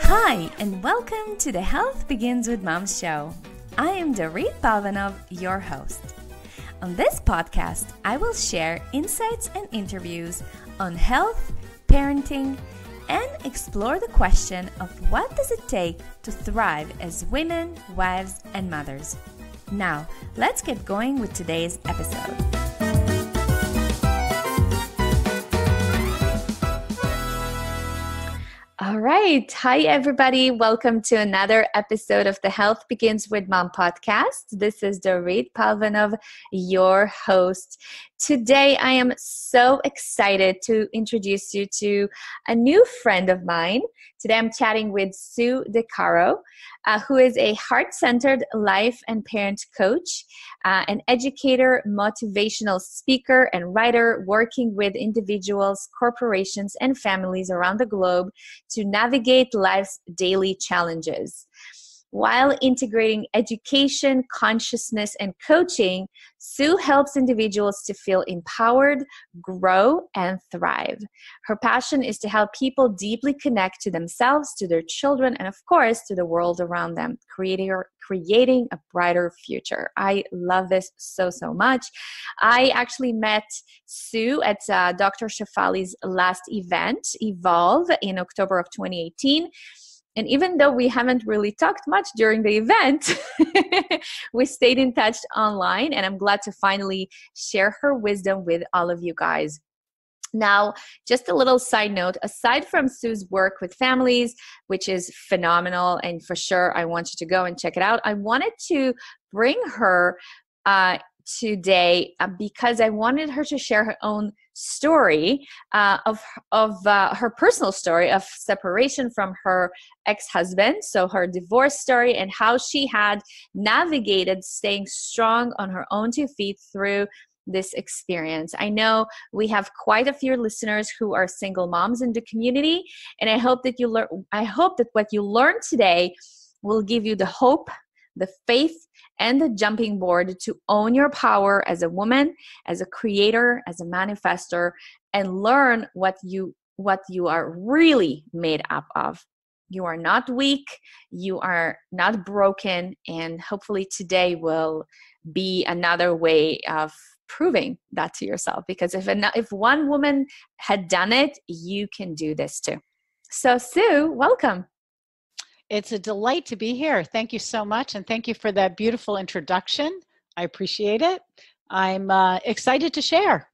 Hi, and welcome to the Health Begins with Mom show. I am Dorit Palvanov, your host. On this podcast, I will share insights and interviews on health, parenting, and explore the question of what does it take to thrive as women, wives, and mothers. Now, let's get going with today's episode. All right. Hi, everybody. Welcome to another episode of the Health Begins with Mom podcast. This is Dorit Palvanov, your host. Today, I am so excited to introduce you to a new friend of mine. Today, I'm chatting with Sue Decaro, who is a heart-centered life and parent coach, an educator, motivational speaker, and writer working with individuals, corporations, and families around the globe to navigate life's daily challenges. While integrating education, consciousness, and coaching, Sue helps individuals to feel empowered, grow, and thrive. Her passion is to help people deeply connect to themselves, to their children, and of course, to the world around them, creating a brighter future. I love this so much. I actually met Sue at Dr. Shefali's last event, Evolve, in October of 2018. And even though we haven't really talked much during the event, we stayed in touch online, and I'm glad to finally share her wisdom with all of you guys. Now, just a little side note, aside from Sue's work with families, which is phenomenal, and for sure I want you to go and check it out, I wanted to bring her today because I wanted her to share her own story of her personal story of separation from her ex-husband, so her divorce story, and how she had navigated staying strong on her own 2 feet through this experience. I know we have quite a few listeners who are single moms in the community, and I hope that what you learn today will give you the hope, the faith, and the jumping board to own your power as a woman, as a creator, as a manifestor, and learn what you are really made up of. You are not weak, you are not broken, and hopefully today will be another way of proving that to yourself, because if one woman had done it, you can do this too. So Sue, welcome. It's a delight to be here. Thank you so much. And thank you for that beautiful introduction. I appreciate it. I'm excited to share.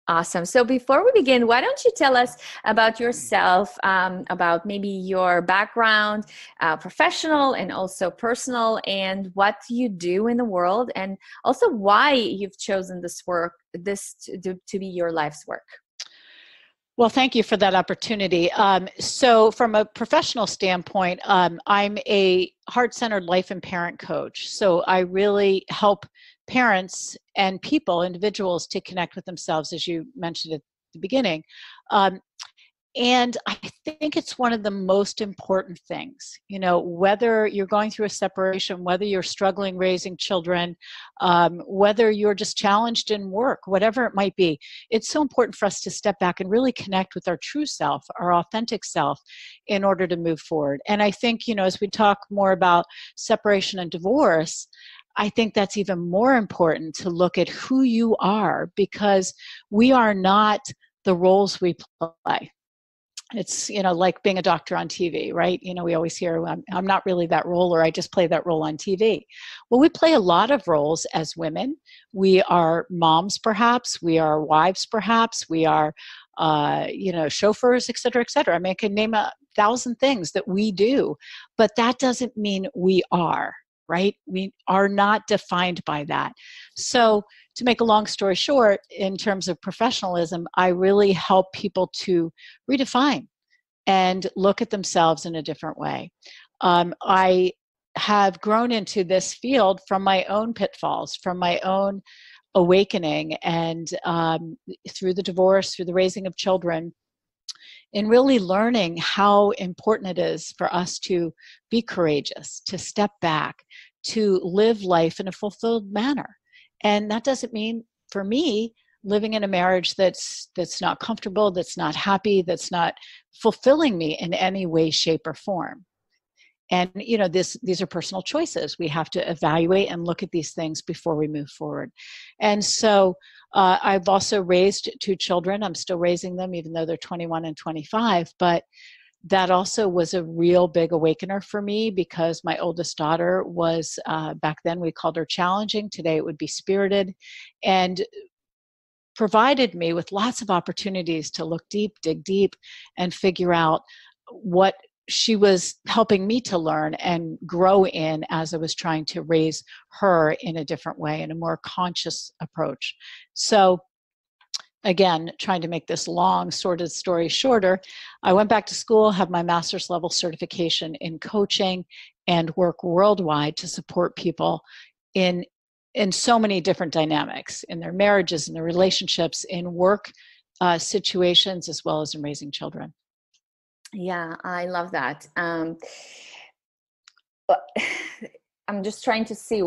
Awesome. So before we begin, why don't you tell us about yourself, about maybe your background, professional and also personal, and what you do in the world, and also why you've chosen this to be your life's work. Well, thank you for that opportunity. So from a professional standpoint, I'm a heart-centered life and parent coach. So I really help parents and individuals to connect with themselves, as you mentioned at the beginning. And I think it's one of the most important things, whether you're going through a separation, whether you're struggling raising children, whether you're just challenged in work, whatever it might be, it's so important for us to step back and really connect with our true self, our authentic self, in order to move forward. And I think, as we talk more about separation and divorce, I think that's even more important to look at who you are, because we are not the roles we play. It's, like being a doctor on TV, right? We always hear, I'm not really that role, or I just play that role on TV. Well, we play a lot of roles as women. We are moms, perhaps. We are wives, perhaps. We are, chauffeurs, et cetera, et cetera. I mean, I can name 1,000 things that we do, but that doesn't mean we are, right? We are not defined by that. So to make a long story short, in terms of professionalism, I really help people to redefine and look at themselves in a different way. I have grown into this field from my own pitfalls, from my own awakening, and through the divorce, through the raising of children, in really learning how important it is for us to be courageous, to step back, to live life in a fulfilled manner. And that doesn't mean, for me, living in a marriage that's not comfortable, that's not happy, that's not fulfilling me in any way, shape, or form. And, these are personal choices. We have to evaluate and look at these things before we move forward. And so I've also raised 2 children. I'm still raising them, even though they're 21 and 25. But that also was a real big awakener for me, because my oldest daughter was, back then we called her challenging. Today it would be spirited, and provided me with lots of opportunities to look deep, dig deep, and figure out what she was helping me to learn and grow in as I was trying to raise her in a different way, in a more conscious approach. So again, trying to make this long, sordid story shorter, I went back to school, have my master's level certification in coaching, and work worldwide to support people in so many different dynamics, in their marriages, in their relationships, in work situations, as well as in raising children. Yeah, I love that. But I'm just trying to see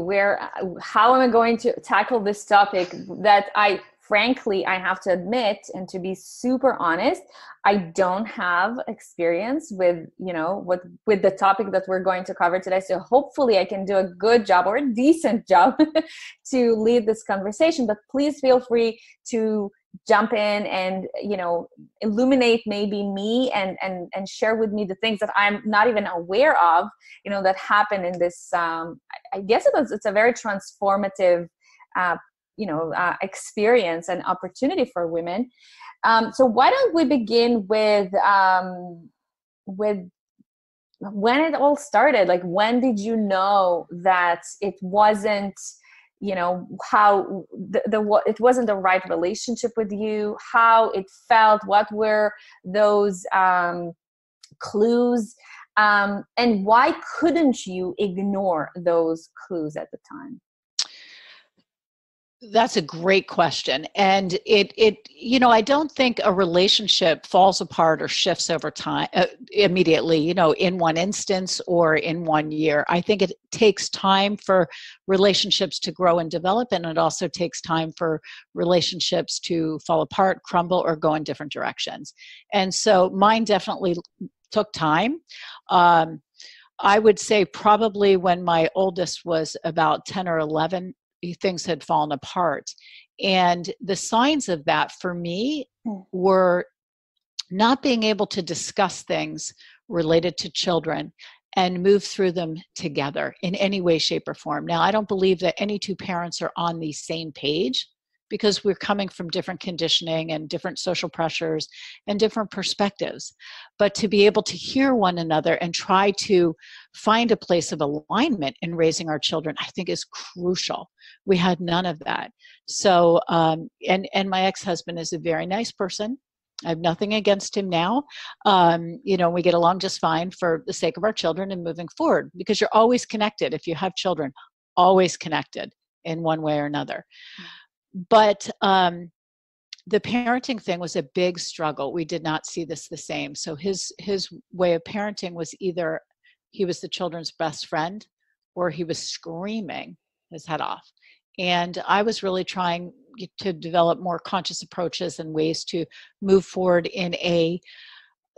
how am I going to tackle this topic that frankly, I have to admit, and to be super honest, I don't have experience with, with the topic that we're going to cover today. So hopefully I can do a good job, or a decent job, to lead this conversation. But please feel free to jump in and, illuminate maybe me and share with me the things that I'm not even aware of, that happen in this, I guess it's a very transformative, experience and opportunity for women. So why don't we begin with when it all started? Like, when did you know that it wasn't, how it wasn't the right relationship with you, how it felt, what were those clues, and why couldn't you ignore those clues at the time? That's a great question. And I don't think a relationship falls apart or shifts over time immediately, in one instance or in 1 year. I think it takes time for relationships to grow and develop. And it also takes time for relationships to fall apart, crumble, or go in different directions. And so mine definitely took time. I would say probably when my oldest was about 10 or 11, things had fallen apart. And the signs of that for me were not being able to discuss things related to children and move through them together in any way, shape, or form. Now, I don't believe that any 2 parents are on the same page, because we're coming from different conditioning and different social pressures and different perspectives. But to be able to hear one another and try to find a place of alignment in raising our children, I think is crucial. We had none of that. So, and my ex-husband is a very nice person. I have nothing against him now. We get along just fine for the sake of our children and moving forward, because you're always connected. If you have children, always connected in one way or another. But the parenting thing was a big struggle. We did not see this the same. So his way of parenting was either he was the children's best friend, or he was screaming his head off. And I was really trying to develop more conscious approaches and ways to move forward in a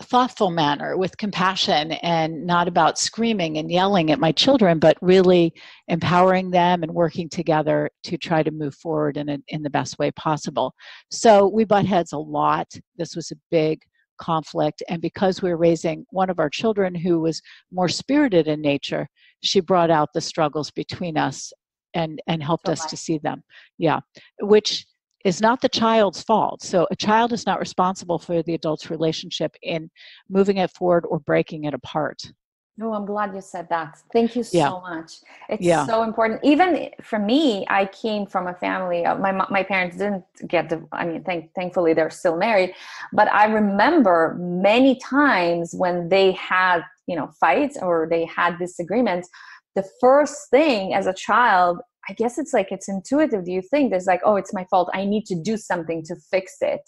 thoughtful manner with compassion, and not about screaming and yelling at my children, but really empowering them and working together to try to move forward in the best way possible. So we butt heads a lot. This was a big conflict. And because we were raising one of our children who was more spirited in nature, she brought out the struggles between us and helped us to see them. Yeah. Which is not the child's fault. So a child is not responsible for the adult's relationship in moving it forward or breaking it apart. Oh, I'm glad you said that. Thank you so much. It's so important. Even for me, I came from a family. My parents didn't get thankfully they're still married. But I remember many times when they had, fights or they had disagreements, the first thing as a child, I guess it's intuitive. Do you think there's oh, it's my fault, I need to do something to fix it?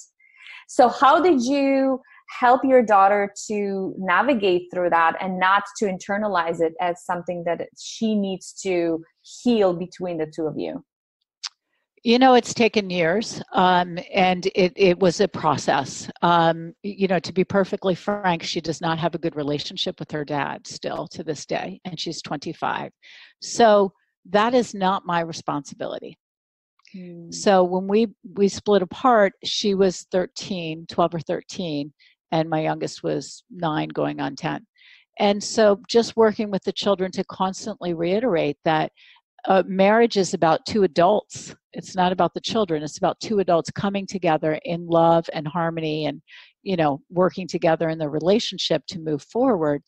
So how did you help your daughter to navigate through that and not to internalize it as something that she needs to heal between the 2 of you? It's taken years, and it was a process. To be perfectly frank, she does not have a good relationship with her dad still to this day, and she's 25. So that is not my responsibility. So when we split apart, she was 13, 12 or 13, and my youngest was 9 going on 10. And so just working with the children to constantly reiterate that marriage is about two adults. It's not about the children. It's about two adults coming together in love and harmony and, working together in the relationship to move forward.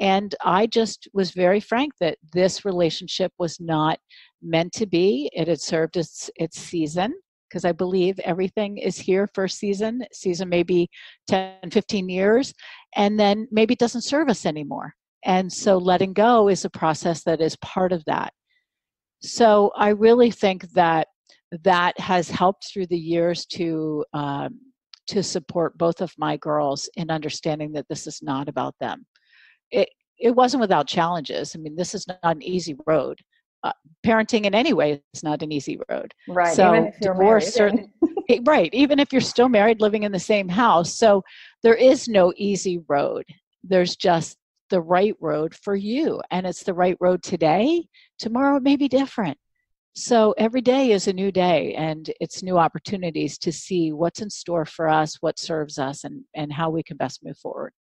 And I just was very frank that this relationship was not meant to be. It had served its season, because I believe everything is here for a season. Season maybe 10, 15 years, and then maybe it doesn't serve us anymore. And so letting go is a process that is part of that. So I really think that has helped through the years to support both of my girls in understanding that this is not about them. It wasn't without challenges. I mean, this is not an easy road. Parenting in any way is not an easy road. Right. So even if you're divorce, married. right. Even if you're still married, living in the same house. So there is no easy road. There's just the right road for you. And it's the right road today. Tomorrow it may be different. So every day is a new day, and it's new opportunities to see what's in store for us, what serves us, and how we can best move forward.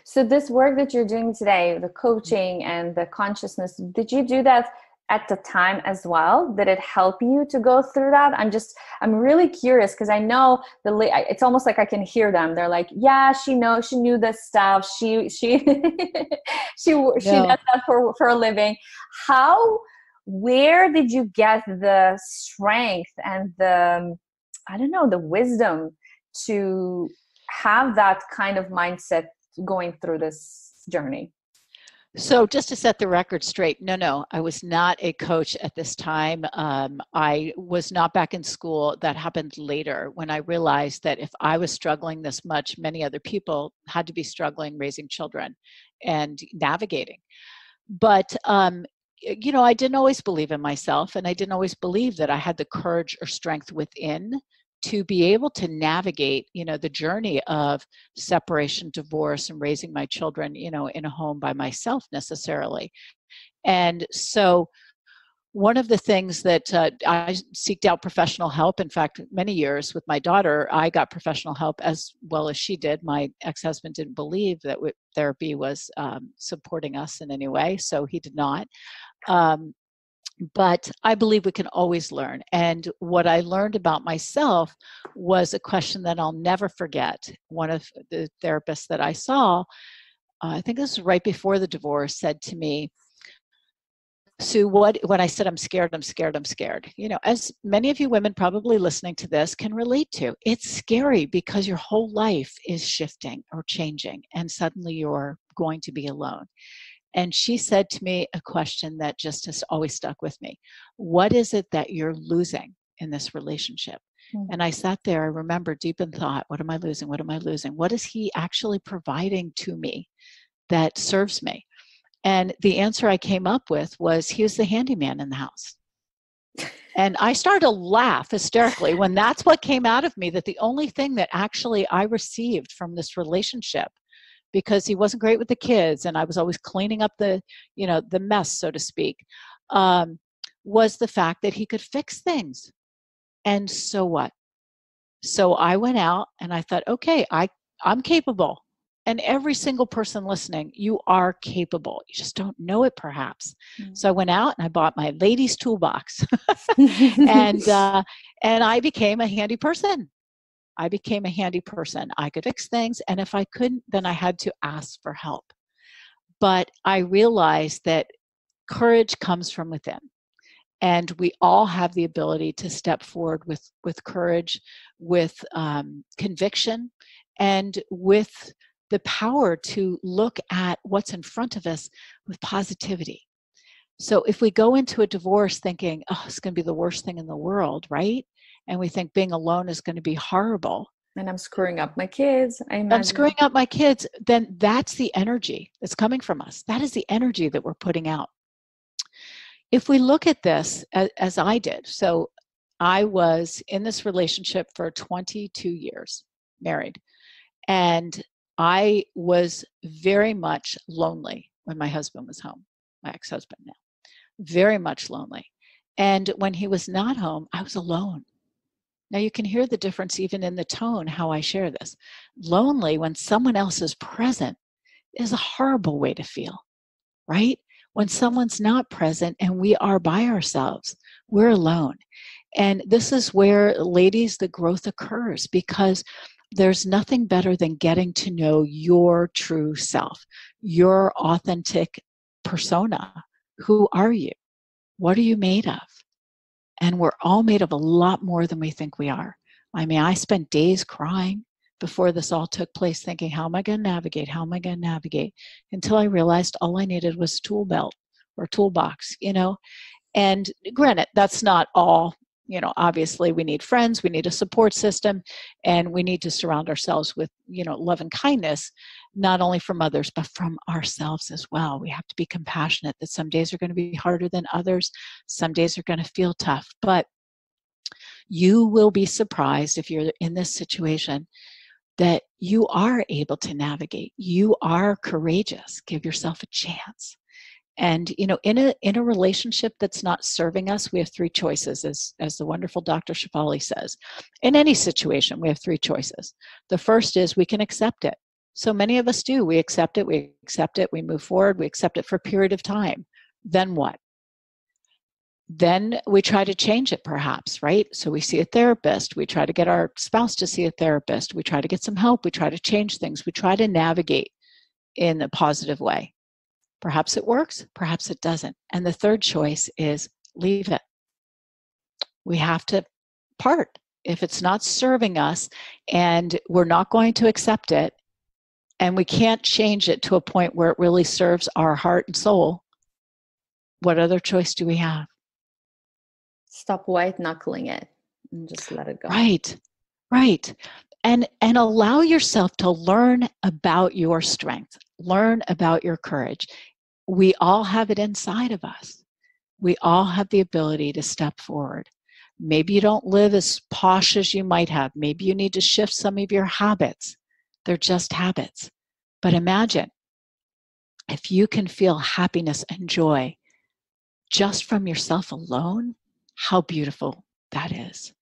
So this work that you're doing today, the coaching and the consciousness, did you do that at the time as well? Did it help you to go through that? I'm really curious, because I know it's almost like I can hear them. They're like, yeah, she knew this stuff. She she does that for a living. Where did you get the strength and the wisdom to have that kind of mindset going through this journey? So just to set the record straight, no, I was not a coach at this time. I was not back in school. That happened later, when I realized that if I was struggling this much, many other people had to be struggling raising children and navigating. But I didn't always believe in myself, and I didn't always believe that I had the courage or strength within to be able to navigate, the journey of separation, divorce, and raising my children, in a home by myself necessarily. And so one of the things that I seeked out professional help. In fact, many years with my daughter, I got professional help as well as she did. My ex-husband didn't believe that therapy was supporting us in any way, so he did not. But I believe we can always learn. And what I learned about myself was a question that I'll never forget. One of the therapists that I saw, I think this was right before the divorce, said to me, Sue, when I said I'm scared, as many of you women probably listening to this can relate to, it's scary because your whole life is shifting or changing, and suddenly you're going to be alone. And she said to me a question that just has always stuck with me. What is it that you're losing in this relationship? Mm-hmm. And I sat there, I remember deep in thought, what am I losing? What am I losing? What is he actually providing to me that serves me? And the answer I came up with was, he was the handyman in the house. And I started to laugh hysterically when that's what came out of me, that the only thing that actually I received from this relationship, because he wasn't great with the kids and I was always cleaning up the mess, so to speak, was the fact that he could fix things. And so what? So I went out and I thought, okay, I'm capable. And every single person listening, you are capable. You just don't know it, perhaps. Mm-hmm. So I went out and I bought my ladies' toolbox, and I became a handy person. I could fix things, and if I couldn't, then I had to ask for help. But I realized that courage comes from within, and we all have the ability to step forward with courage, with conviction, and with the power to look at what's in front of us with positivity. So if we go into a divorce thinking, oh, it's going to be the worst thing in the world, right? And we think being alone is going to be horrible. And I'm screwing up my kids, I imagine. I'm screwing up my kids. Then that's the energy that's coming from us. That is the energy that we're putting out. If we look at this as I did, so I was in this relationship for 22 years, married, and I was very much lonely when my husband was home, my ex-husband now, very much lonely. And when he was not home, I was alone. Now you can hear the difference even in the tone, how I share this. Lonely when someone else is present is a horrible way to feel, right? When someone's not present and we are by ourselves, we're alone. And this is where, ladies, the growth occurs, because there's nothing better than getting to know your true self, your authentic persona. Who are you? What are you made of? And we're all made of a lot more than we think we are. I mean, I spent days crying before this all took place, thinking, how am I going to navigate? How am I going to navigate? Until I realized all I needed was a tool belt or toolbox, you know? And granted, that's not all, you know, obviously we need friends, we need a support system, and we need to surround ourselves with, you know, love and kindness, not only from others, but from ourselves as well. We have to be compassionate that some days are going to be harder than others. Some days are going to feel tough, but you will be surprised if you're in this situation that you are able to navigate. You are courageous. Give yourself a chance. And you know, in a relationship that's not serving us, we have three choices, as the wonderful Dr. Shefali says. In any situation, we have three choices. The first is we can accept it. So many of us do. We accept it, we move forward, we accept it for a period of time. Then what? Then we try to change it, perhaps, right? So we see a therapist, we try to get our spouse to see a therapist, we try to get some help, we try to change things, we try to navigate in a positive way. Perhaps it works, perhaps it doesn't. And the third choice is leave it. We have to part. If it's not serving us and we're not going to accept it, and we can't change it to a point where it really serves our heart and soul, what other choice do we have? Stop white knuckling it and just let it go. Right, right. And allow yourself to learn about your strength, learn about your courage. We all have it inside of us. We all have the ability to step forward. Maybe you don't live as posh as you might have. Maybe you need to shift some of your habits. They're just habits. But imagine if you can feel happiness and joy just from yourself alone, how beautiful that is.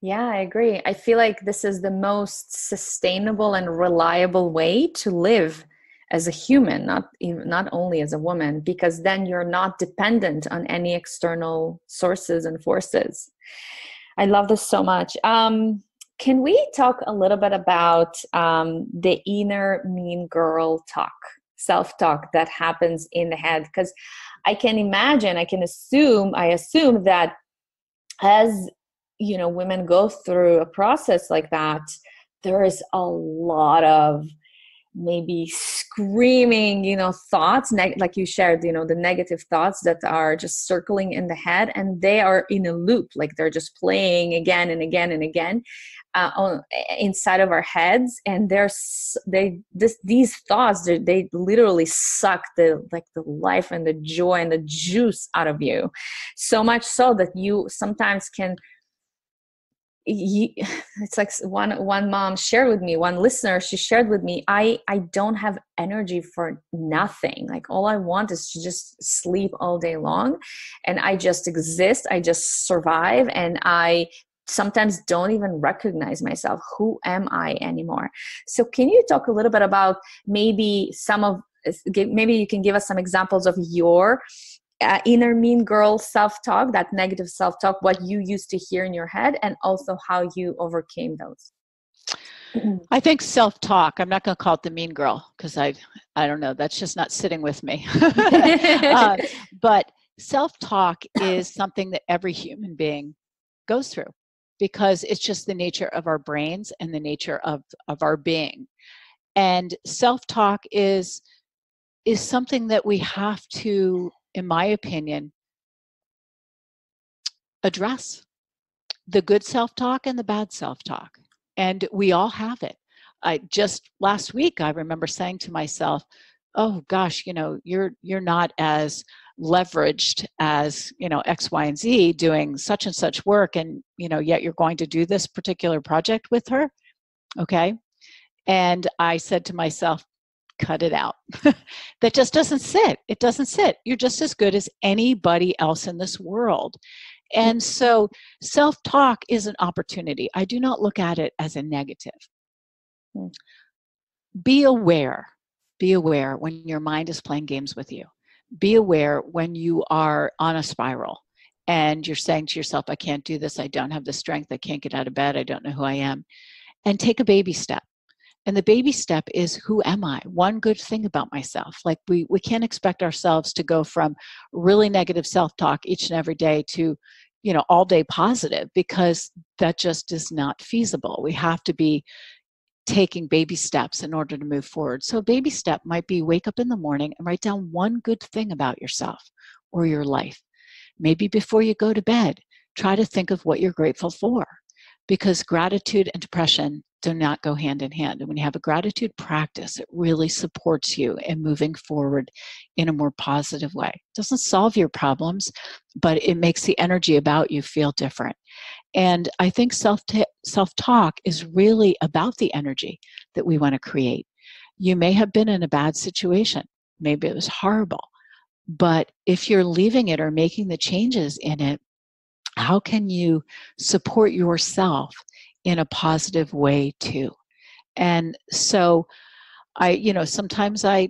Yeah, I agree. I feel like this is the most sustainable and reliable way to live as a human, not only as a woman, because then you're not dependent on any external sources and forces. I love this so much. Can we talk a little bit about the inner mean girl talk, self-talk that happens in the head? Because I can imagine, I assume that as you know, women go through a process like that, there is a lot of maybe screaming, you know, thoughts, like you shared, you know, the negative thoughts that are just circling in the head, and they are in a loop, like they're just playing again and again and again inside of our heads. And these thoughts, they literally suck the life and the joy and the juice out of you, so much so that you sometimes can it's like one mom shared with me, one listener, she shared with me, I don't have energy for nothing. Like all I want is to just sleep all day long, and I just exist, I just survive, and I sometimes don't even recognize myself. Who am I anymore? So can you talk a little bit about maybe maybe you can give us some examples of your inner mean girl self-talk, that negative self-talk, what you used to hear in your head, and also how you overcame those? I think self-talk, I'm not going to call it the mean girl, because I don't know, that's just not sitting with me. But self-talk is something that every human being goes through, because it's just the nature of our brains and the nature of our being. And self-talk is something that we have to, in my opinion, address. The good self-talk and the bad self-talk. And we all have it. Just last week, I remember saying to myself, oh gosh, you know, you're not as leveraged as, X, Y, and Z doing such and such work, and, yet you're going to do this particular project with her. Okay. And I said to myself, cut it out. That just doesn't sit. It doesn't sit. You're just as good as anybody else in this world. And so self-talk is an opportunity. I do not look at it as a negative. Be aware. Be aware when your mind is playing games with you. Be aware when you are on a spiral and you're saying to yourself, I can't do this. I don't have the strength. I can't get out of bed. I don't know who I am. And take a baby step. And the baby step is, who am I? One good thing about myself. Like we can't expect ourselves to go from really negative self-talk each and every day to, all day positive, because that just is not feasible. We have to be taking baby steps in order to move forward. So a baby step might be wake up in the morning and write down one good thing about yourself or your life. Maybe before you go to bed, try to think of what you're grateful for, because gratitude and depression do not go hand in hand. And when you have a gratitude practice, it really supports you in moving forward in a more positive way. It doesn't solve your problems, but it makes the energy about you feel different. And I think self-talk is really about the energy that we want to create. You may have been in a bad situation. Maybe it was horrible. But if you're leaving it or making the changes in it, how can you support yourself in a positive way too? And so sometimes I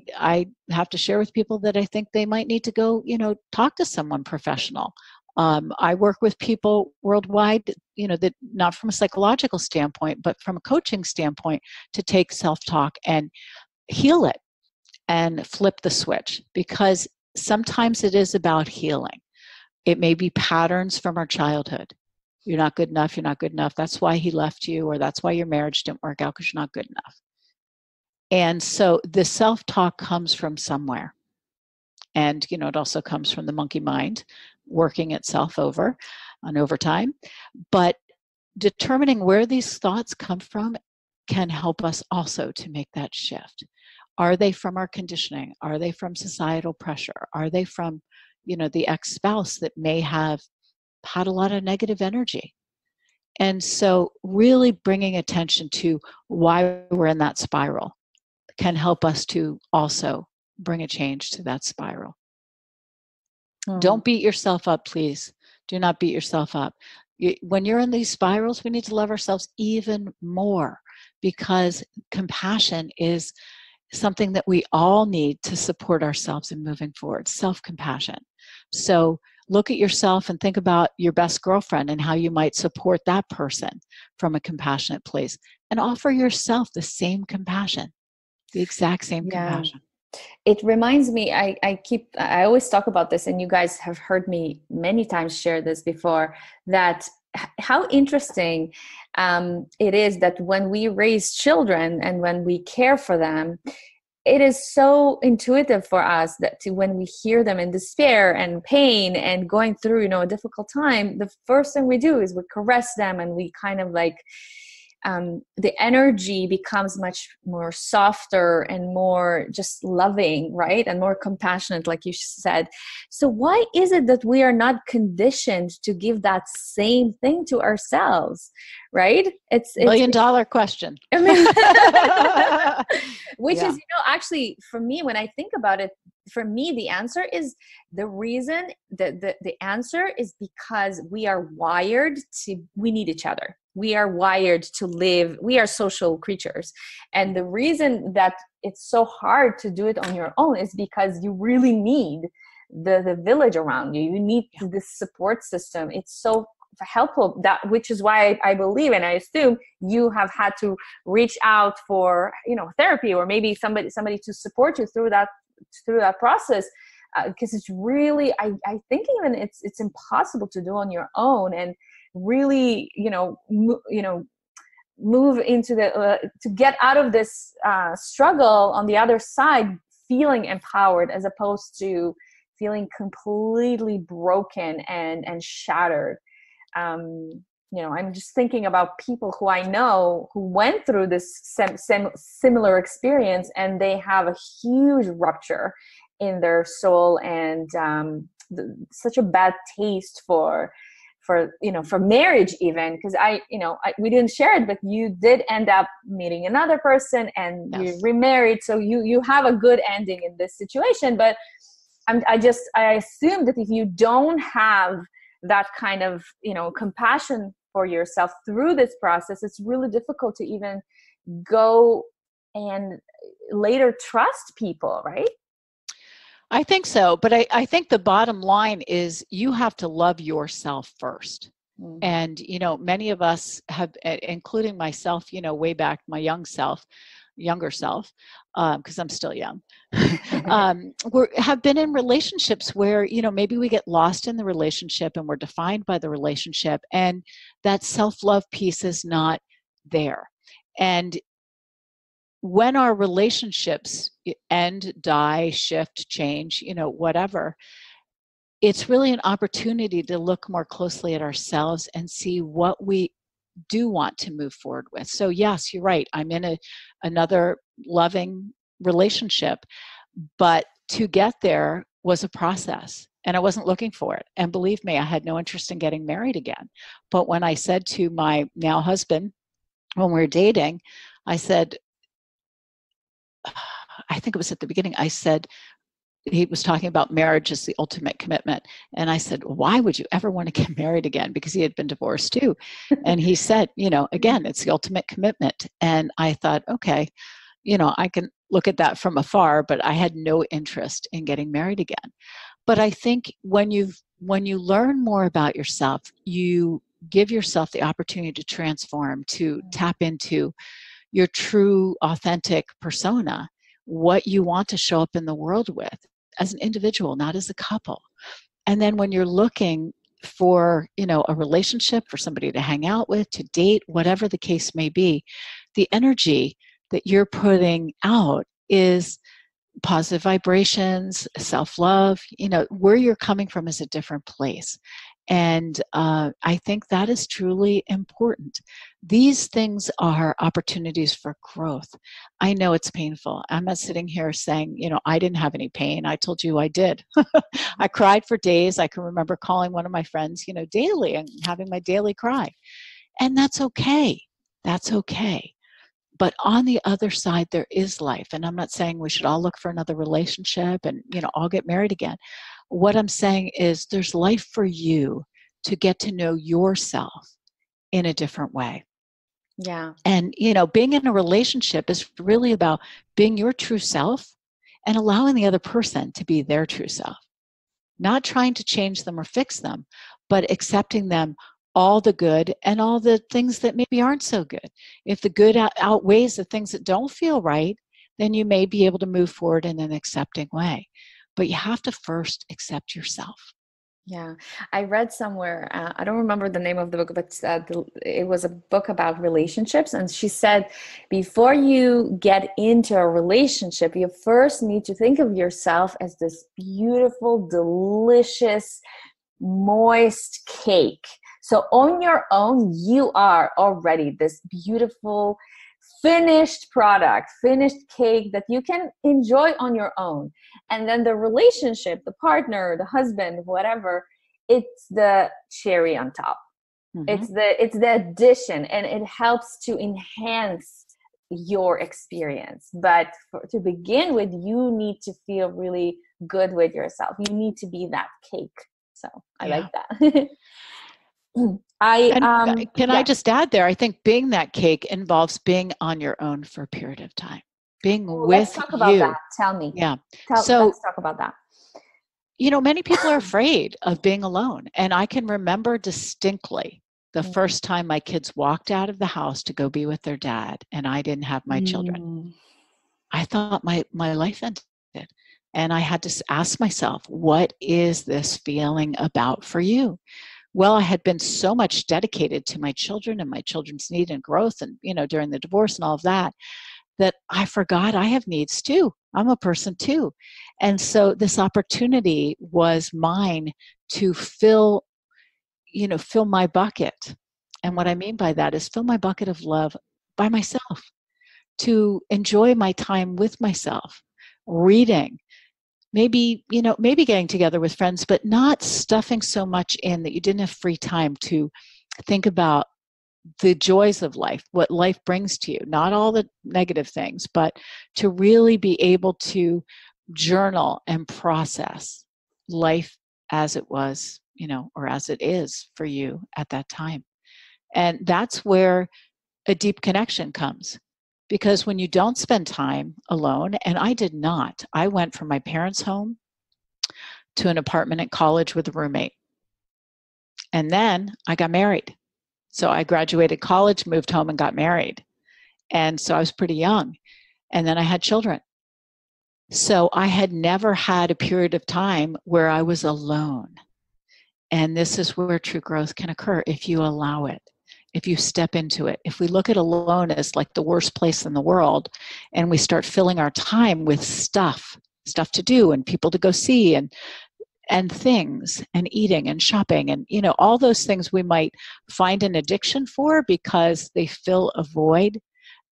have to share with people that I think they might need to go, talk to someone professional. I work with people worldwide, that not from a psychological standpoint, but from a coaching standpoint, to take self-talk and heal it and flip the switch, because sometimes it is about healing. It may be patterns from our childhood. You're not good enough. You're not good enough. That's why he left you, or that's why your marriage didn't work out, because you're not good enough. And so the self-talk comes from somewhere. And, it also comes from the monkey mind working itself over on overtime. But determining where these thoughts come from can help us also to make that shift. Are they from our conditioning? Are they from societal pressure? Are they from, the ex-spouse that may have had a lot of negative energy? And so really bringing attention to why we're in that spiral can help us to also bring a change to that spiral. Don't beat yourself up, please. Do not beat yourself up. When you're in these spirals, we need to love ourselves even more, because compassion is something that we all need to support ourselves in moving forward, self-compassion. So look at yourself and think about your best girlfriend and how you might support that person from a compassionate place, and offer yourself the same compassion, the exact same compassion. It reminds me, I always talk about this, and you guys have heard me many times share this before, that how interesting it is that when we raise children and when we care for them, it is so intuitive for us that when we hear them in despair and pain and going through, a difficult time, the first thing we do is we caress them, and we kind of like, the energy becomes much more softer and more just loving, right? And more compassionate, like you said. So why is it that we are not conditioned to give that same thing to ourselves, right? It's $1 million question. Which is, actually for me, when I think about it, for me, the answer is the answer is because we are wired we need each other. We are wired to live. We are social creatures. And the reason that it's so hard to do it on your own is because you really need the village around you. You need this support system. It's so helpful, which is why I believe, and I assume you have had to reach out for, therapy, or maybe somebody to support you through that process. Because it's really, I think even it's impossible to do on your own, and really, move into to get out of this struggle on the other side, feeling empowered, as opposed to feeling completely broken and shattered. I'm just thinking about people who I know who went through this similar experience, and they have a huge rupture, in their soul, and such a bad taste for marriage, even because we didn't share it, but you did end up meeting another person and Yes. you remarried, so you have a good ending in this situation. But I assume that if you don't have that kind of compassion for yourself through this process, it's really difficult to even go and later trust people, right? I think so. But I think the bottom line is you have to love yourself first. Mm-hmm. And, many of us have, including myself, way back, my younger self, because I'm still young, have been in relationships where, maybe we get lost in the relationship and we're defined by the relationship, and that self-love piece is not there. And when our relationships end, die, shift, change, whatever, it's really an opportunity to look more closely at ourselves and see what we do want to move forward with. So yes, you're right. I'm in another loving relationship, but to get there was a process, and I wasn't looking for it. And believe me, I had no interest in getting married again. But when I said to my now husband, when we were dating, I said, I think it was at the beginning, I said, he was talking about marriage as the ultimate commitment. And I said, why would you ever want to get married again? Because he had been divorced too. And he said, again, it's the ultimate commitment. And I thought, okay, I can look at that from afar, but I had no interest in getting married again. But I think when you learn more about yourself, you give yourself the opportunity to transform, to tap into your true, authentic persona, what you want to show up in the world with as an individual, not as a couple. And then when you're looking for, a relationship, for somebody to hang out with, to date, whatever the case may be, the energy that you're putting out is positive vibrations, self-love. Where you're coming from is a different place. And I think that is truly important. These things are opportunities for growth. I know it's painful. I'm not sitting here saying, I didn't have any pain. I told you I did. I cried for days. I can remember calling one of my friends, daily and having my daily cry. And that's okay. That's okay. But on the other side, there is life. And I'm not saying we should all look for another relationship and, all get married again. What I'm saying is there's life for you to get to know yourself in a different way. Yeah. And, being in a relationship is really about being your true self and allowing the other person to be their true self. Not trying to change them or fix them, but accepting them, all the good and all the things that maybe aren't so good. If the good outweighs the things that don't feel right, then you may be able to move forward in an accepting way. But you have to first accept yourself. Yeah, I read somewhere, I don't remember the name of the book, but it was a book about relationships. And she said, before you get into a relationship, you first need to think of yourself as this beautiful, delicious, moist cake. So on your own, you are already this beautiful, finished product, finished cake that you can enjoy on your own. And then the relationship, the partner, the husband, whatever, it's the cherry on top. Mm-hmm. It's the addition, and it helps to enhance your experience. But to begin with, you need to feel really good with yourself. You need to be that cake. So I like that. I just add there, I think being that cake involves being on your own for a period of time. Being with let's talk about that. Tell me. Yeah. Let's talk about that. Many people are afraid of being alone. And I can remember distinctly the first time my kids walked out of the house to go be with their dad and I didn't have my children. I thought my life ended. And I had to ask myself, what is this feeling about for you? Well, I had been so much dedicated to my children and my children's need and growth and, during the divorce and all of that, that I forgot I have needs too. I'm a person too. And so this opportunity was mine to fill my bucket. And what I mean by that is fill my bucket of love by myself, to enjoy my time with myself, reading, maybe, maybe getting together with friends, but not stuffing so much in that you didn't have free time to think about the joys of life, what life brings to you, not all the negative things, but to really be able to journal and process life as it was, or as it is for you at that time. And that's where a deep connection comes. Because when you don't spend time alone, and I did not, I went from my parents' home to an apartment at college with a roommate. And then I got married. So I graduated college, moved home, and got married. And so I was pretty young. And then I had children. So I had never had a period of time where I was alone. And this is where true growth can occur if you allow it, if you step into it. If we look at alone as like the worst place in the world, and we start filling our time with stuff to do and people to go see and things and eating and shopping and all those things we might find an addiction for because they fill a void.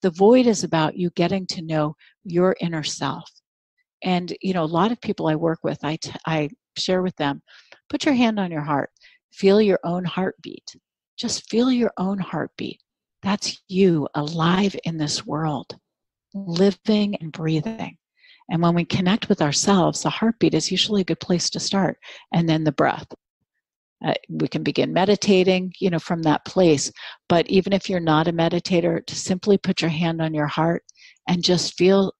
The void is about you getting to know your inner self. And a lot of people I work with, I share with them, put your hand on your heart, feel your own heartbeat. Just feel your own heartbeat. That's you alive in this world, living and breathing. And when we connect with ourselves, the heartbeat is usually a good place to start. And then the breath. We can begin meditating, from that place. But even if you're not a meditator, to simply put your hand on your heart and just feel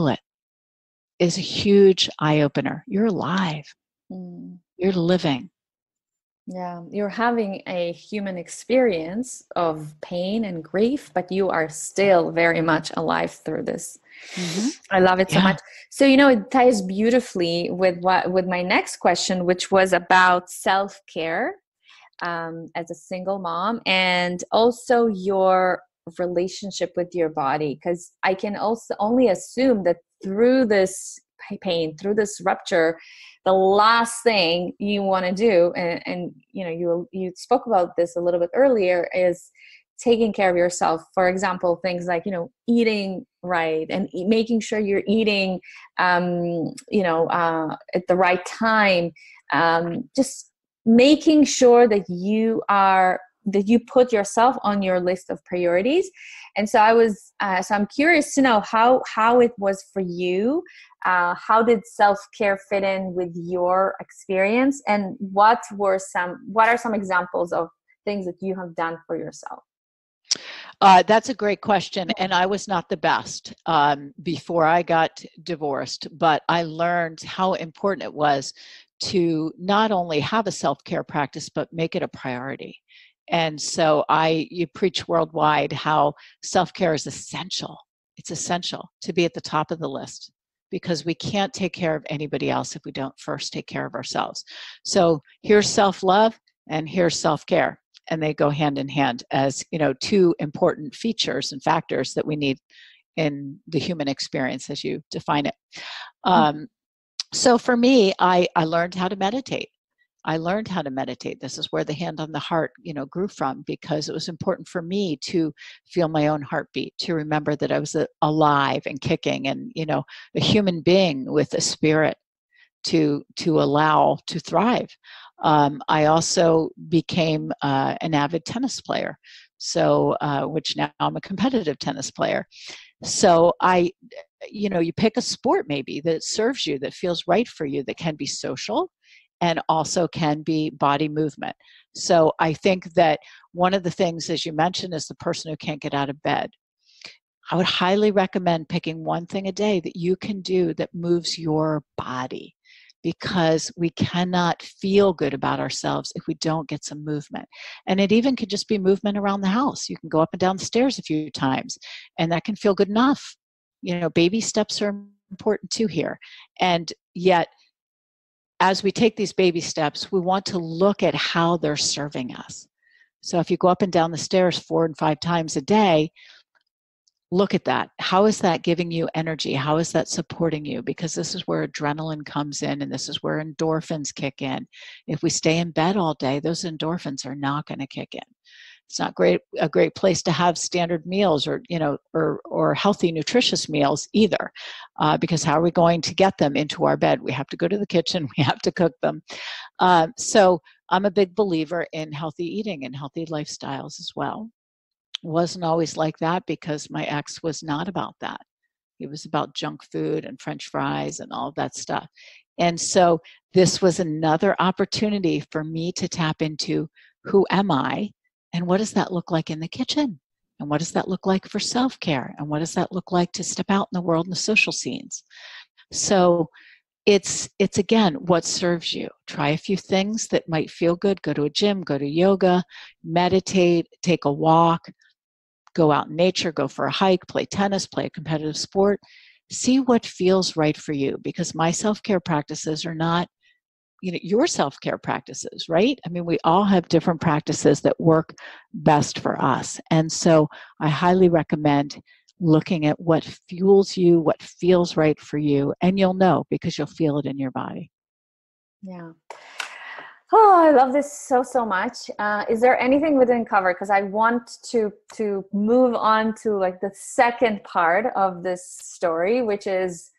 it is a huge eye-opener. You're alive. You're living. Yeah, you're having a human experience of pain and grief, but you are still very much alive through this. Mm-hmm. I love it so much. So, it ties beautifully with my next question, which was about self-care as a single mom, and also your relationship with your body. Because I can also only assume that through this pain, through this rupture, the last thing you want to do, and you spoke about this a little bit earlier, is taking care of yourself. For example, things like eating right and making sure you're eating at the right time, just making sure that you put yourself on your list of priorities. And so I'm curious to know how it was for you. How did self-care fit in with your experience, and what are some examples of things that you have done for yourself? That's a great question. And I was not the best before I got divorced, but I learned how important it was to not only have a self-care practice, but make it a priority. And so you preach worldwide how self-care is essential. It's essential to be at the top of the list, because we can't take care of anybody else if we don't first take care of ourselves. So here's self-love and here's self-care. And they go hand in hand as, two important features and factors that we need in the human experience as you define it. So for me, I learned how to meditate. This is where the hand on the heart, grew from, because it was important for me to feel my own heartbeat, to remember that I was alive and kicking and, a human being with a spirit to allow to thrive. I also became an avid tennis player, which now I'm a competitive tennis player. So you pick a sport maybe that serves you, that feels right for you, that can be social and also can be body movement. So I think that one of the things, as you mentioned, is the person who can't get out of bed. I would highly recommend picking one thing a day that you can do that moves your body, because we cannot feel good about ourselves if we don't get some movement. And it even could just be movement around the house. You can go up and down the stairs a few times, and that can feel good enough. Baby steps are important too here. And yet, as we take these baby steps, we want to look at how they're serving us. So if you go up and down the stairs 4 and 5 times a day, look at that. How is that giving you energy? How is that supporting you? Because this is where adrenaline comes in, and this is where endorphins kick in. If we stay in bed all day, those endorphins are not going to kick in. It's not a great place to have standard meals or healthy, nutritious meals either, because how are we going to get them into our bed? We have to go to the kitchen. We have to cook them. So I'm a big believer in healthy eating and healthy lifestyles as well. Wasn't always like that because my ex was not about that. He was about junk food and French fries and all of that stuff. And so this was another opportunity for me to tap into who am I and what does that look like in the kitchen? And what does that look like for self-care? And what does that look like to step out in the world in the social scenes? So it's again, what serves you. Try a few things that might feel good. Go to a gym, go to yoga, meditate, take a walk, go out in nature, go for a hike, play tennis, play a competitive sport. See what feels right for you, because my self-care practices are not, your self-care practices, right? I mean, we all have different practices that work best for us. And so I highly recommend looking at what fuels you, what feels right for you, and you'll know because you'll feel it in your body. Yeah. Oh, I love this so much. Is there anything we didn't cover? Because I want to move on to like the second part of this story, which is,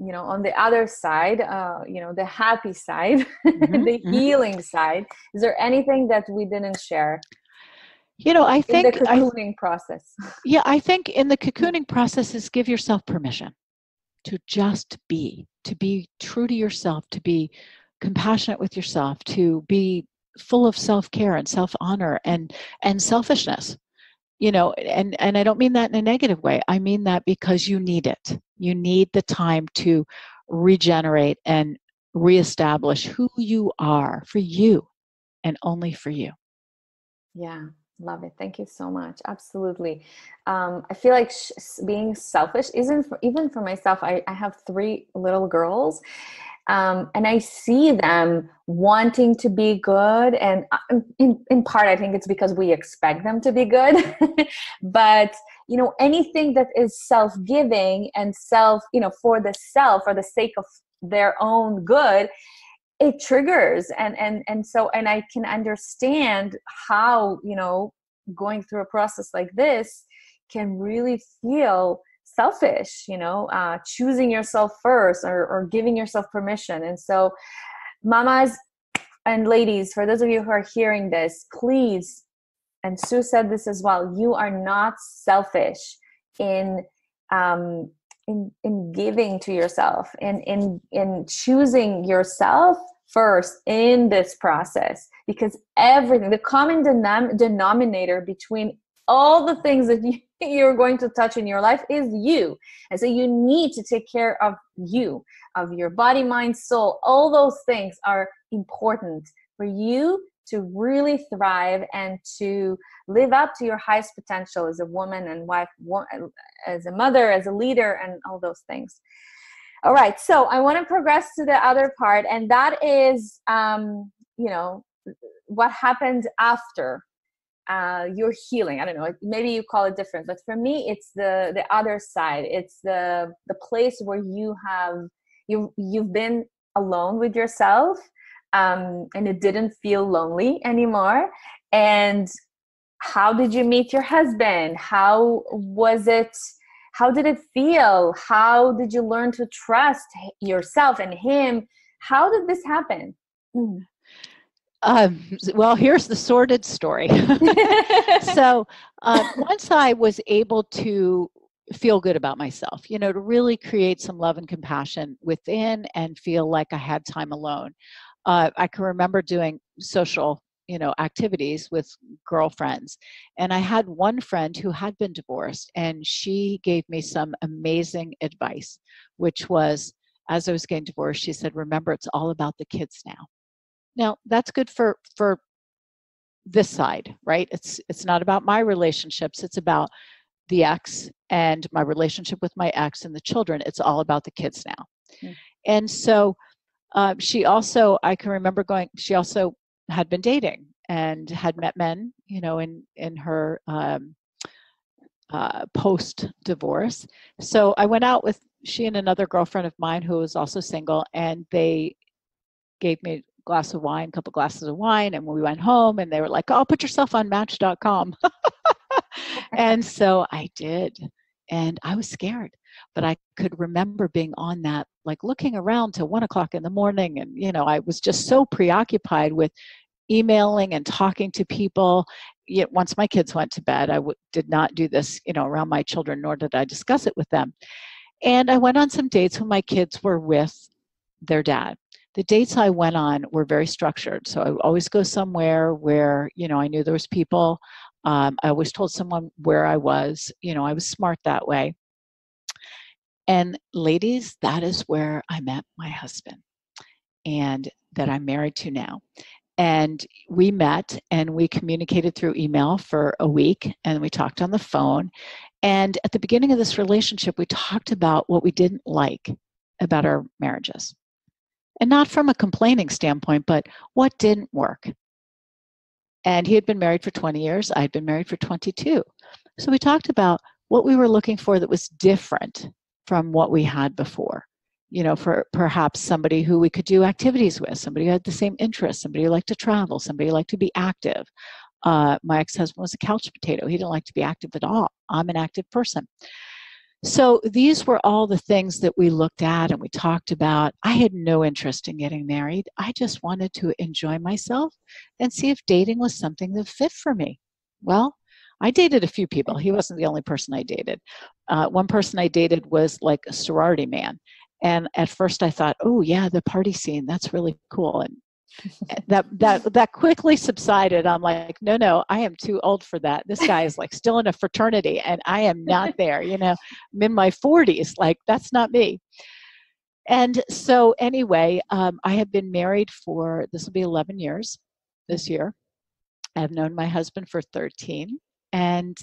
on the other side, the happy side, the healing side. Is there anything that we didn't share? I think in the cocooning process. Yeah, I think in the cocooning process is give yourself permission to just be, to be true to yourself, to be compassionate with yourself, to be full of self-care and self-honor and selfishness. And I don't mean that in a negative way. I mean that because you need it. You need the time to regenerate and reestablish who you are for you and only for you. Yeah, love it. Thank you so much. Absolutely. I feel like being selfish isn't even for myself. I have 3 little girls. And I see them wanting to be good. And in part, I think it's because we expect them to be good. But, anything that is self-giving and for the sake of their own good, it triggers. And I can understand how, going through a process like this can really feel selfish, choosing yourself first or giving yourself permission. And so mamas and ladies, for those of you who are hearing this, please, and Sue said this as well, you are not selfish in giving to yourself, in choosing yourself first in this process, because everything, the common denominator between all the things that you're going to touch in your life is you. And so you need to take care of you, of your body, mind, soul. All those things are important for you to really thrive and to live up to your highest potential as a woman and wife, as a mother, as a leader, and all those things. All right, so I want to progress to the other part, and that is, what happened after your healing. I don't know, maybe you call it different, but for me, it's the other side. It's the place where you've been alone with yourself, and it didn't feel lonely anymore. And how did you meet your husband? How was it? How did it feel? How did you learn to trust yourself and him? How did this happen? Well, here's the sordid story. So once I was able to feel good about myself, to really create some love and compassion within and feel like I had time alone, I can remember doing social activities with girlfriends. And I had one friend who had been divorced, and she gave me some amazing advice, which was, as I was getting divorced, she said, remember, it's all about the kids now. Now, that's good for this side, right? It's not about my relationships. It's about the ex and my relationship with my ex and the children. It's all about the kids now. Mm. And so she also, I can remember she also had been dating and had met men, in her post-divorce. So I went out with she and another girlfriend of mine who was also single, and they gave me glass of wine, couple glasses of wine, and we went home, and they were like, "Oh, put yourself on Match.com." And so I did, and I was scared, but I could remember being on that, like looking around till 1 o'clock in the morning, and I was just so preoccupied with emailing and talking to people. Yet once my kids went to bed, I did not do this, around my children, nor did I discuss it with them. And I went on some dates when my kids were with their dad. The dates I went on were very structured. So I would always go somewhere where, I knew there was people. I always told someone where I was. I was smart that way. And ladies, that is where I met my husband, and that I'm married to now. And we met and we communicated through email for a week, and we talked on the phone. And at the beginning of this relationship, we talked about what we didn't like about our marriages. And not from a complaining standpoint, but what didn't work. And he had been married for 20 years. I had been married for 22. So we talked about what we were looking for that was different from what we had before. For perhaps somebody who we could do activities with, somebody who had the same interests, somebody who liked to travel, somebody who liked to be active. My ex-husband was a couch potato. He didn't like to be active at all. I'm an active person. So these were all the things that we looked at and we talked about. I had no interest in getting married. I just wanted to enjoy myself and see if dating was something that fit for me. Well, I dated a few people. He wasn't the only person I dated. One person I dated was like a sorority man. And at first I thought, oh yeah, the party scene, that's really cool. And that quickly subsided. I'm like, no, I am too old for that. This guy is like still in a fraternity and I am not there. I'm in my 40s. Like, that's not me. And so anyway, I have been married for, this will be 11 years this year. I've known my husband for 13. And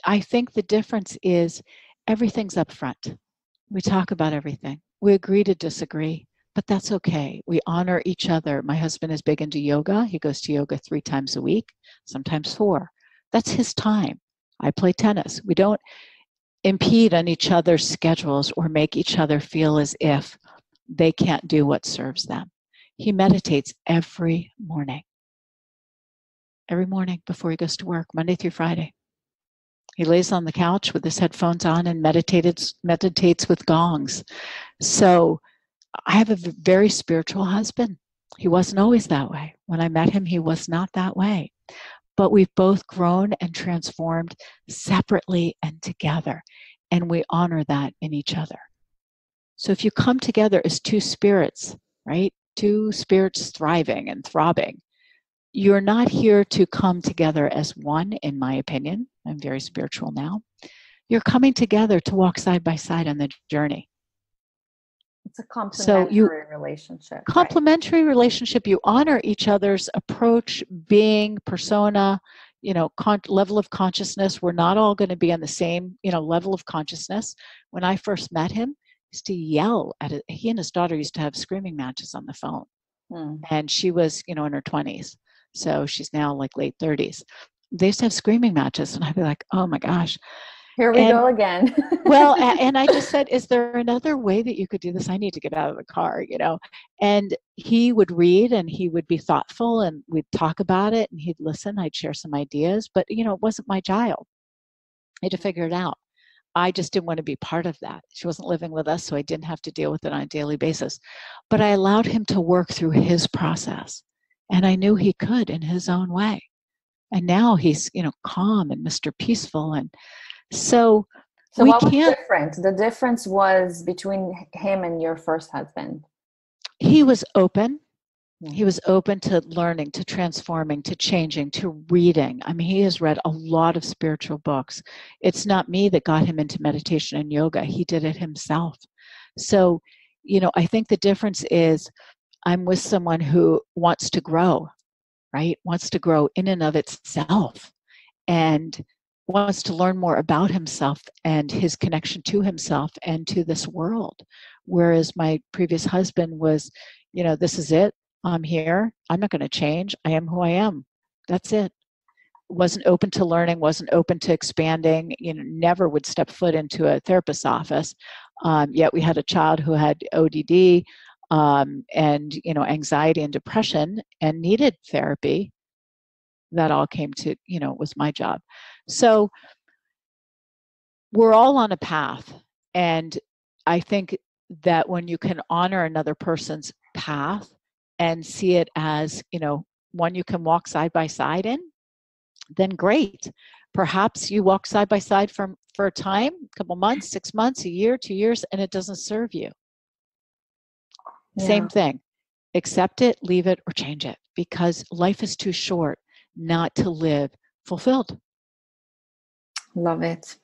I think the difference is everything's up front. We talk about everything. We agree to disagree. But that's okay. We honor each other. My husband is big into yoga. He goes to yoga 3 times a week, sometimes 4. That's his time. I play tennis. We don't impede on each other's schedules or make each other feel as if they can't do what serves them. He meditates every morning before he goes to work, Monday through Friday. He lays on the couch with his headphones on and meditates with gongs. So I have a very spiritual husband. He wasn't always that way. When I met him, he was not that way. But we've both grown and transformed separately and together. And we honor that in each other. So if you come together as 2 spirits, right? 2 spirits thriving and throbbing, you're not here to come together as one, in my opinion. I'm very spiritual now. You're coming together to walk side by side on the journey. It's a complementary relationship. Complementary relationship. You honor each other's approach, being, persona, level of consciousness. We're not all going to be on the same, level of consciousness. When I first met him, he used to yell at it. He and his daughter used to have screaming matches on the phone. And she was, in her 20s. So she's now like late 30s. They used to have screaming matches. And I'd be like, oh my gosh. Here we go again. Well, and I just said, is there another way that you could do this? I need to get out of the car, And he would read and he would be thoughtful and we'd talk about it and he'd listen. I'd share some ideas, but, it wasn't my child. I had to figure it out. I just didn't want to be part of that. She wasn't living with us, so I didn't have to deal with it on a daily basis. But I allowed him to work through his process. And I knew he could in his own way. And now he's, calm and Mr. Peaceful. And so what was different? The difference was between him and your first husband. He was open. He was open to learning, to transforming, to changing, to reading. I mean, he has read a lot of spiritual books. It's not me that got him into meditation and yoga. He did it himself. So, I think the difference is I'm with someone who wants to grow, right? Wants to grow in and of itself and wants to learn more about himself and his connection to himself and to this world. Whereas my previous husband was, this is it. I'm here. I'm not going to change. I am who I am. That's it. Wasn't open to learning, wasn't open to expanding, never would step foot into a therapist's office. Yet we had a child who had ODD. and anxiety and depression, and needed therapy. That all came to, was my job. So we're all on a path. And I think that when you can honor another person's path and see it as, one you can walk side by side in, then great. Perhaps you walk side by side for a time, a couple months, 6 months, a year, 2 years, and it doesn't serve you. Yeah. Same thing. Accept it, leave it, or change it, because life is too short not to live fulfilled. Love it.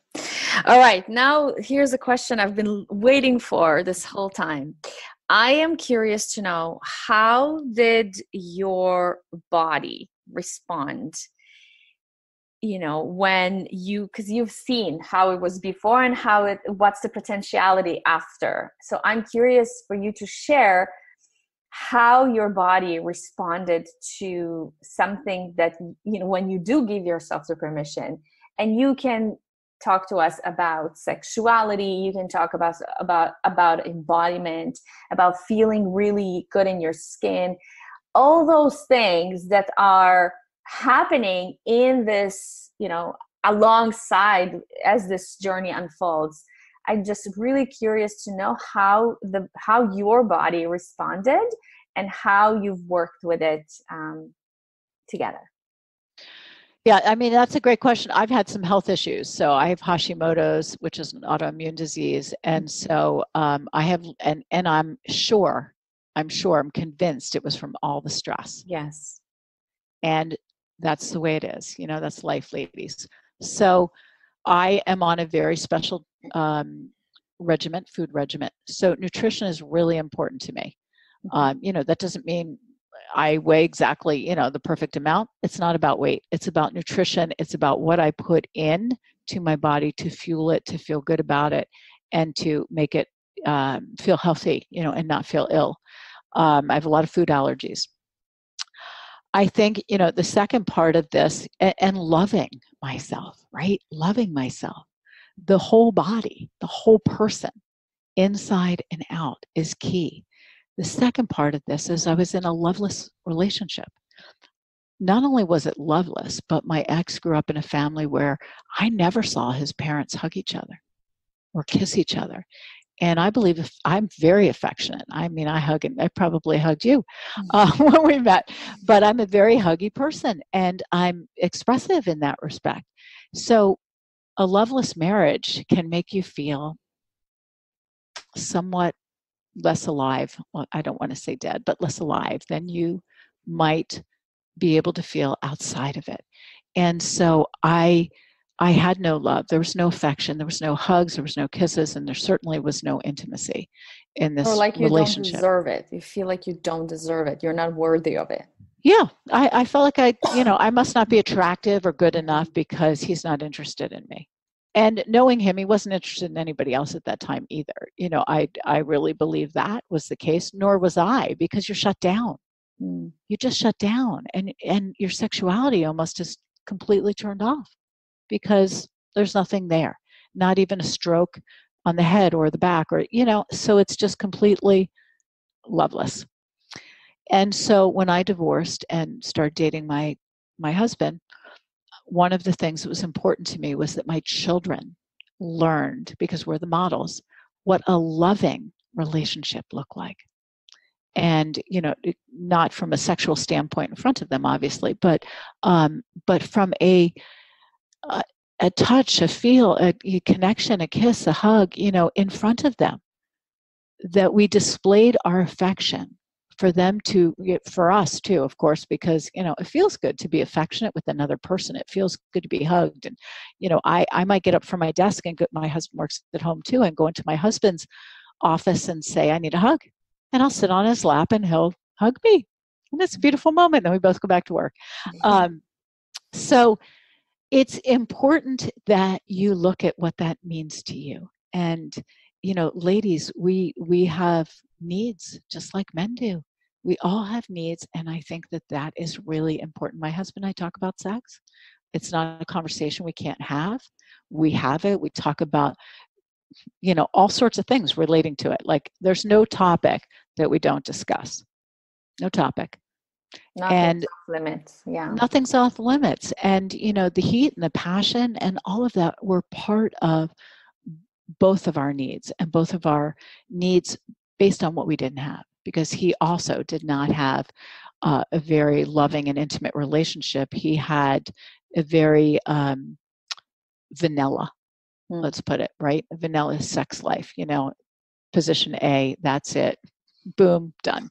All right, now here's a question I've been waiting for this whole time. I am curious to know, how did your body respond, when because you've seen how it was before and what's the potentiality after. So I'm curious for you to share how your body responded to something that, when you do give yourself the permission. And you can talk to us about sexuality, you can talk about embodiment, about feeling really good in your skin, all those things that are happening in this, alongside as this journey unfolds. I'm just really curious to know how your body responded and how you've worked with it together. Yeah, I mean, that's a great question. I've had some health issues. So I have Hashimoto's, which is an autoimmune disease. And so I have, and I'm convinced it was from all the stress. Yes. And that's the way it is. That's life, ladies. So I am on a very special food regimen. So nutrition is really important to me. That doesn't mean I weigh exactly, the perfect amount. It's not about weight. It's about nutrition. It's about what I put in to my body to fuel it, to feel good about it, and to make it feel healthy, and not feel ill. I have a lot of food allergies. I think, the second part of this, and loving myself, right? Loving myself, the whole body, the whole person, inside and out, is key. The second part of this is I was in a loveless relationship. Not only was it loveless, but my ex grew up in a family where I never saw his parents hug each other or kiss each other. And I believe I'm very affectionate. I mean, I probably hugged you when we met, but I'm a very huggy person and I'm expressive in that respect. So a loveless marriage can make you feel somewhat less alive. Well, I don't want to say dead, but less alive than you might be able to feel outside of it. And so I had no love. There was no affection. There was no hugs. There was no kisses. And there certainly was no intimacy in this relationship. Or like you don't deserve it. You feel like you don't deserve it. You're not worthy of it. Yeah. I felt like I must not be attractive or good enough because he's not interested in me. And knowing him, he wasn't interested in anybody else at that time either. I really believe that was the case, nor was I, because you're shut down. You just shut down and your sexuality almost is completely turned off because there's nothing there, not even a stroke on the head or the back or, so it's just completely loveless. And so when I divorced and started dating my husband, one of the things that was important to me was that my children learned, because we're the models, what a loving relationship looked like. And, not from a sexual standpoint in front of them, obviously, but from a touch, a feel, a connection, a kiss, a hug, in front of them, that we displayed our affection for them for us too, of course, because, it feels good to be affectionate with another person. It feels good to be hugged. And, I might get up from my desk and my husband works at home too, and go into my husband's office and say, I need a hug. And I'll sit on his lap and he'll hug me. And it's a beautiful moment. Then we both go back to work. So it's important that you look at what that means to you. And, ladies, we have needs just like men do. We all have needs. And I think that is really important. My husband and I talk about sex. It's not a conversation we can't have. We have it. We talk about, all sorts of things relating to it. Like there's no topic that we don't discuss. No topic. Nothing's off limits. Yeah. Nothing's off limits. And, the heat and the passion and all of that were part of both of our needs, and both of our needs based on what we didn't have, because he also did not have a very loving and intimate relationship. He had a very vanilla, let's put it, right? A vanilla sex life, position A, that's it. Boom, done.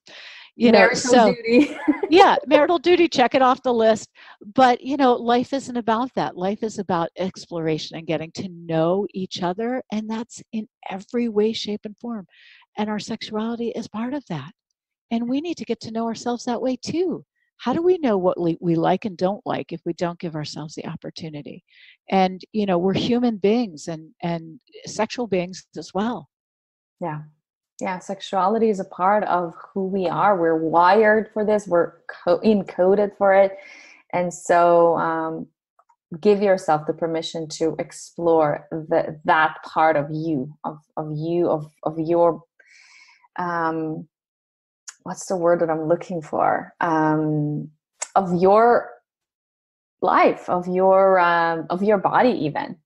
Marital duty. Yeah, marital duty, check it off the list. But, life isn't about that. Life is about exploration and getting to know each other. And that's in every way, shape, and form. And our sexuality is part of that. And we need to get to know ourselves that way too. How do we know what we like and don't like if we don't give ourselves the opportunity? And, we're human beings and sexual beings as well. Yeah. Yeah, sexuality is a part of who we are. We're wired for this. We're encoded for it. And so give yourself the permission to explore that part of you, of your, what's the word that I'm looking for? Of your life, of your body even.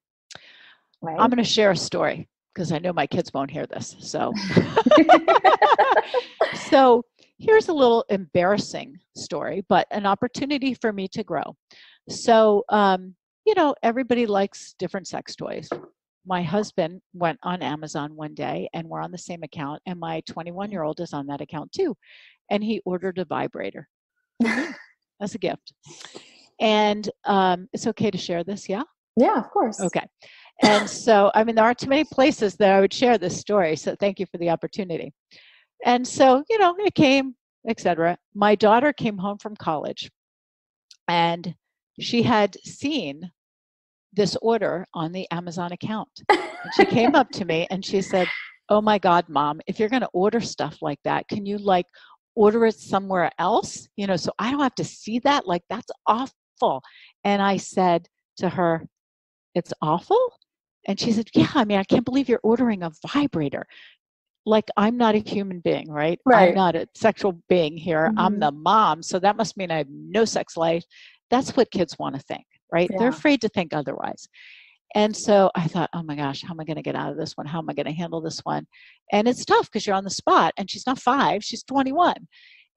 Right? I'm going to share a story, because I know my kids won't hear this. So, so here's a little embarrassing story, but an opportunity for me to grow. So, everybody likes different sex toys. My husband went on Amazon one day, and we're on the same account, and my 21-year-old is on that account too. And he ordered a vibrator for me as a gift. And it's okay to share this, yeah? Yeah, of course. Okay. And so, there aren't too many places that I would share this story. So thank you for the opportunity. And so, it came, etc. My daughter came home from college, and she had seen this order on the Amazon account. And she came up to me and she said, "Oh my God, Mom, if you're going to order stuff like that, can you order it somewhere else? So I don't have to see that. That's awful." And I said to her, "It's awful?" And she said, "Yeah, I can't believe you're ordering a vibrator. I'm not a human being, right? Right. I'm not a sexual being here. Mm-hmm. I'm the mom. So that must mean I have no sex life." That's what kids want to think, right? Yeah. They're afraid to think otherwise. And so I thought, oh my gosh, how am I going to get out of this one? How am I going to handle this one? And it's tough because you're on the spot, and she's not 5, she's 21.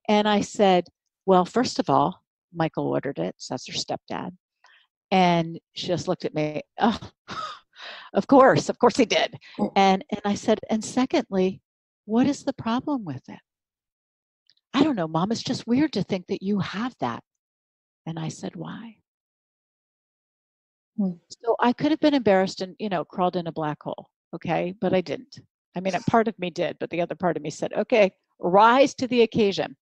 And I said, well, first of all, Michael ordered it. So that's her stepdad. And she just looked at me. Oh, of course he did. And I said, and secondly, what is the problem with it? I don't know, Mom, it's just weird to think that you have that. And I said, why? So I could have been embarrassed and, crawled in a black hole. Okay. But I didn't. A part of me did, but the other part of me said, okay, rise to the occasion.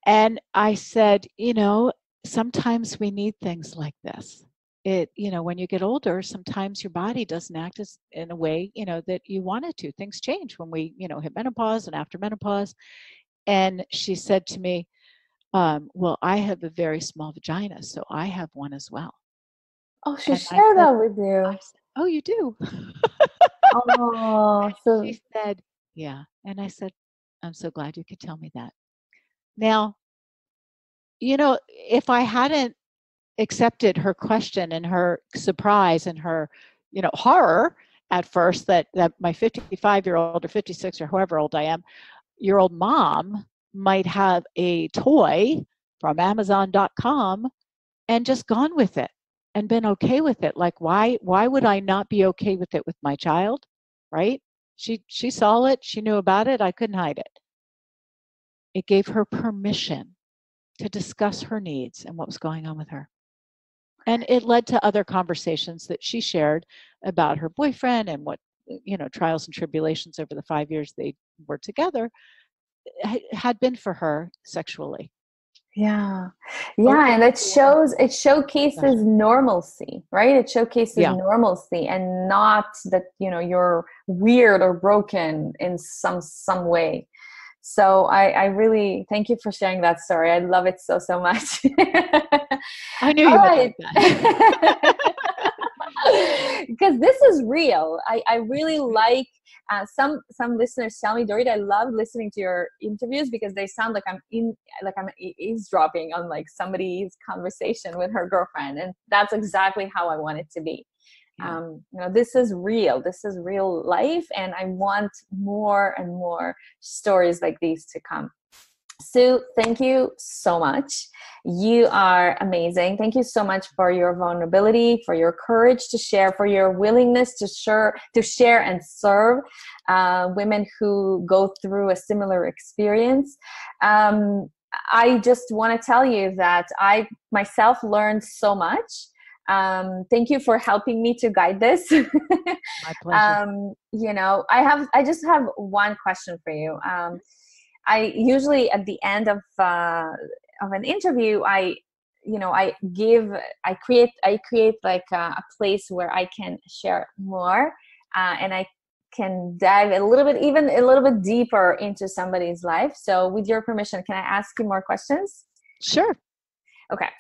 And I said, sometimes we need things like this. When you get older, sometimes your body doesn't act in a way, that you want it to. Things change when we, hit menopause and after menopause. And she said to me, well, I have a very small vagina, so I have one as well. Oh, she shared that with you. I said, oh, you do? Oh, so she said, yeah. And I said, I'm so glad you could tell me that. Now, if I hadn't accepted her question and her surprise and her, horror at first that my 55-year-old or 56 or however old I am, year old mom might have a toy from Amazon.com and just gone with it and been okay with it. Why would I not be okay with it with my child? Right? She saw it, she knew about it, I couldn't hide it. It gave her permission to discuss her needs and what was going on with her. And it led to other conversations that she shared about her boyfriend and what, trials and tribulations over the 5 years they were together had been for her sexually. Yeah. And it showcases normalcy, right? It showcases normalcy, and not that, you're weird or broken in some way. So I really thank you for sharing that story. I love it so much. I knew you would like that. Because this is real. I really like some listeners tell me, Dorit, I love listening to your interviews because they sound like I'm eavesdropping on like somebody's conversation with her girlfriend, and that's exactly how I want it to be. Yeah. This is real. This is real life, and I want more and more stories like these to come. Sue, thank you so much. You are amazing. Thank you so much for your vulnerability, for your courage to share, for your willingness to share and serve women who go through a similar experience. I just want to tell you that I myself learned so much. Thank you for helping me to guide this. My pleasure. I just have one question for you. I usually at the end of an interview, I create like a place where I can share more, and I can dive a little bit deeper into somebody's life. So with your permission, can I ask you more questions? Sure. Okay.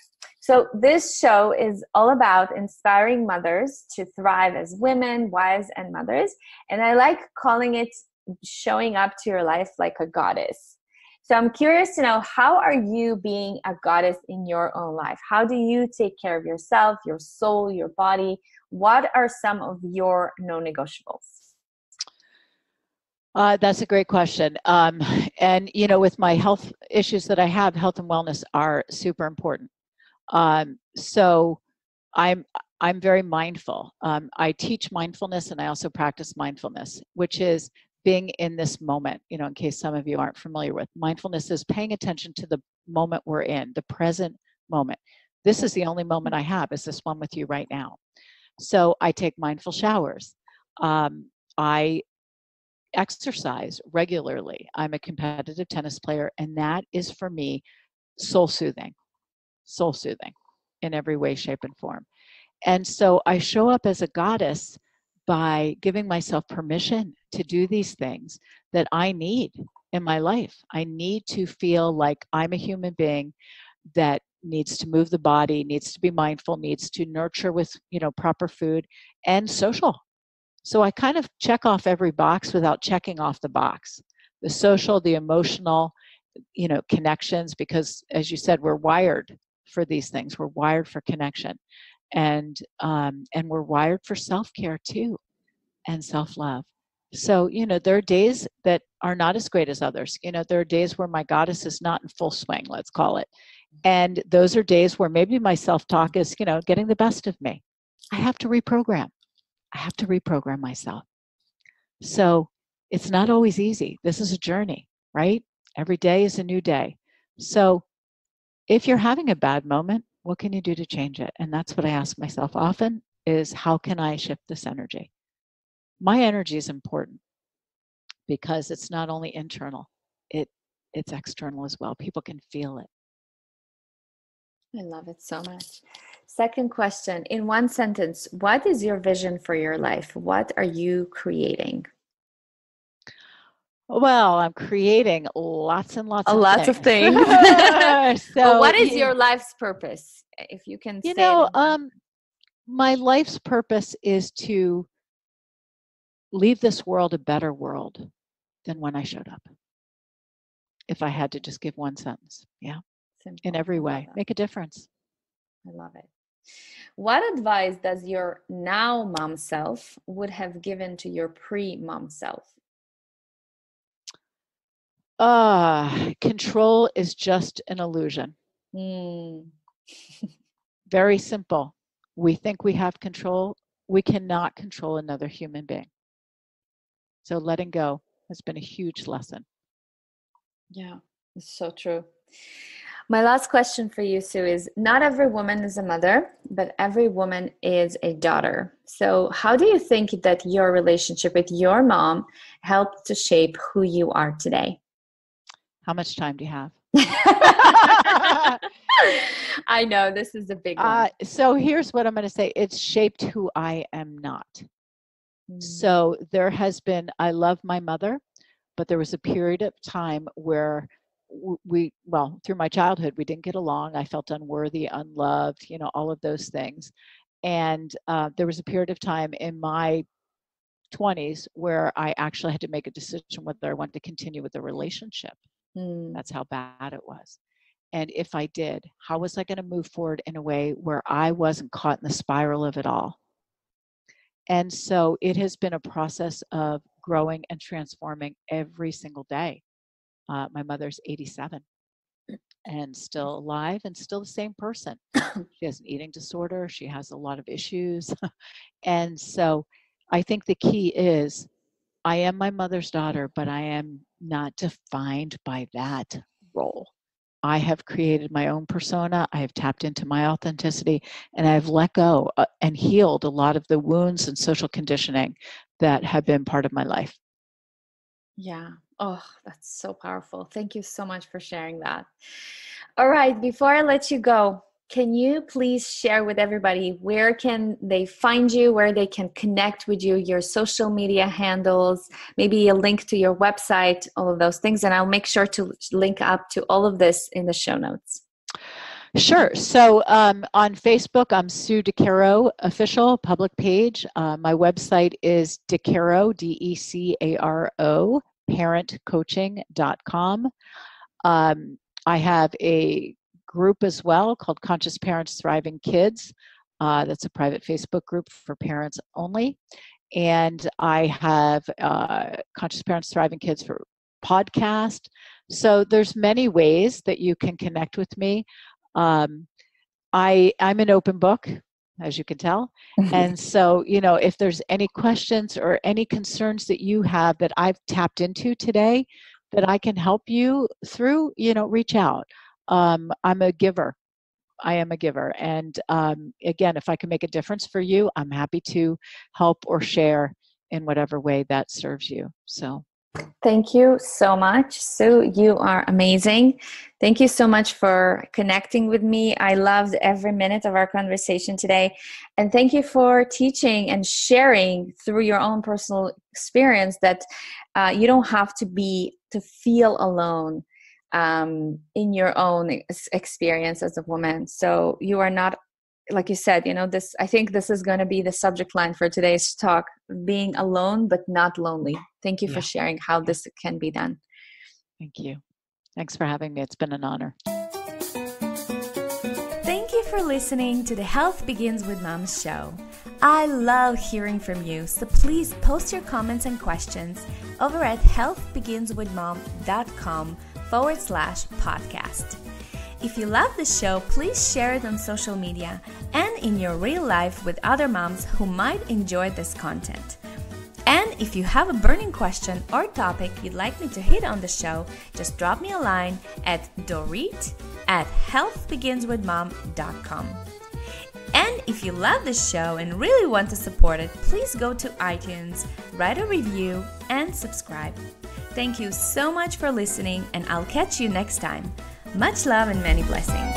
So this show is all about inspiring mothers to thrive as women, wives, and mothers. And I like calling it showing up to your life like a goddess. So I'm curious to know, how are you being a goddess in your own life? How do you take care of yourself, your soul, your body? What are some of your non-negotiables? That's a great question. And, with my health issues that I have, health and wellness are super important. So I'm very mindful. I teach mindfulness, and I also practice mindfulness, which is being in this moment. In case some of you aren't familiar with mindfulness, is paying attention to the moment we're in, the present moment. This is the only moment I have, is this one with you right now. So I take mindful showers. I exercise regularly. I'm a competitive tennis player, and that is for me soul soothing in every way, shape, and form. And so I show up as a goddess by giving myself permission to do these things that I need in my life. I need to feel like I'm a human being that needs to move the body, needs to be mindful, needs to nurture with, proper food and social. So I kind of check off every box without checking off the box. The social, the emotional, connections, because as you said, we're wired for these things. We're wired for connection. And we're wired for self-care too, and self-love. So, there are days that are not as great as others. There are days where my goddess is not in full swing, let's call it. And those are days where maybe my self-talk is, getting the best of me. I have to reprogram myself. So it's not always easy. This is a journey, right? Every day is a new day. So if you're having a bad moment, what can you do to change it? And that's what I ask myself often, is how can I shift this energy? My energy is important because it's not only internal, it's external as well. People can feel it. I love it so much. Second question, in one sentence, what is your vision for your life? What are you creating? Well, I'm creating lots and lots of Lots of things. things. So, what is your life's purpose? If you can say it. My life's purpose is to leave this world a better world than when I showed up. If I had to just give one sentence. Yeah. Simple. In every way. Make a difference. I love it. What advice does your now mom self would have given to your pre-mom self? Control is just an illusion. Very simple. We think we have control. We cannot control another human being. So letting go has been a huge lesson. Yeah, it's so true. My last question for you, Sue, is not every woman is a mother, but every woman is a daughter. So how do you think that your relationship with your mom helped to shape who you are today? How much time do you have? I know this is a big one. So here's what I'm going to say. It's shaped who I am not. So there has been, I love my mother, but there was a period of time where through my childhood, we didn't get along. I felt unworthy, unloved, all of those things. And there was a period of time in my 20s where I actually had to make a decision whether I wanted to continue with the relationship. That's how bad it was. And if I did, how was I going to move forward in a way where I wasn't caught in the spiral of it all? And so it has been a process of growing and transforming every single day. My mother's 87 and still alive and still the same person. She has an eating disorder. She has a lot of issues. And so I think the key is I am my mother's daughter, but I am not defined by that role. I have created my own persona. I have tapped into my authenticity, and I've let go and healed a lot of the wounds and social conditioning that have been part of my life. Yeah. Oh, that's so powerful. Thank you so much for sharing that. All right. Before I let you go, can you please share with everybody where can they find you, where they can connect with you, your social media handles, maybe a link to your website, all of those things. And I'll make sure to link up to all of this in the show notes. Sure. So on Facebook, I'm Sue Decaro official public page. My website is Decaro, Decaro, parentcoaching.com. I have a group as well called Conscious Parents Thriving Kids. That's a private Facebook group for parents only. And I have Conscious Parents Thriving Kids for podcast. So there's many ways that you can connect with me. I'm an open book, as you can tell. And so, if there's any questions or any concerns that you have that I've tapped into today that I can help you through, reach out. I'm a giver. I am a giver. And again, if I can make a difference for you, I'm happy to help or share in whatever way that serves you. So. Thank you so much, Sue. You are amazing. Thank you so much for connecting with me. I loved every minute of our conversation today. And thank you for teaching and sharing through your own personal experience that you don't have to feel alone in your own experience as a woman. So you are not, like you said, I think this is going to be the subject line for today's talk, being alone, but not lonely. Thank you for sharing how this can be done. Thank you. Thanks for having me. It's been an honor. Thank you for listening to the Health Begins with Mom show. I love hearing from you, so please post your comments and questions over at healthbeginswithmom.com/podcast. If you love the show, please share it on social media and in your real life with other moms who might enjoy this content. And if you have a burning question or topic you'd like me to hit on the show, just drop me a line at dorit@healthbeginswithmom.com. And if you love this show and really want to support it, please go to iTunes, write a review, and subscribe. Thank you so much for listening, and I'll catch you next time. Much love and many blessings.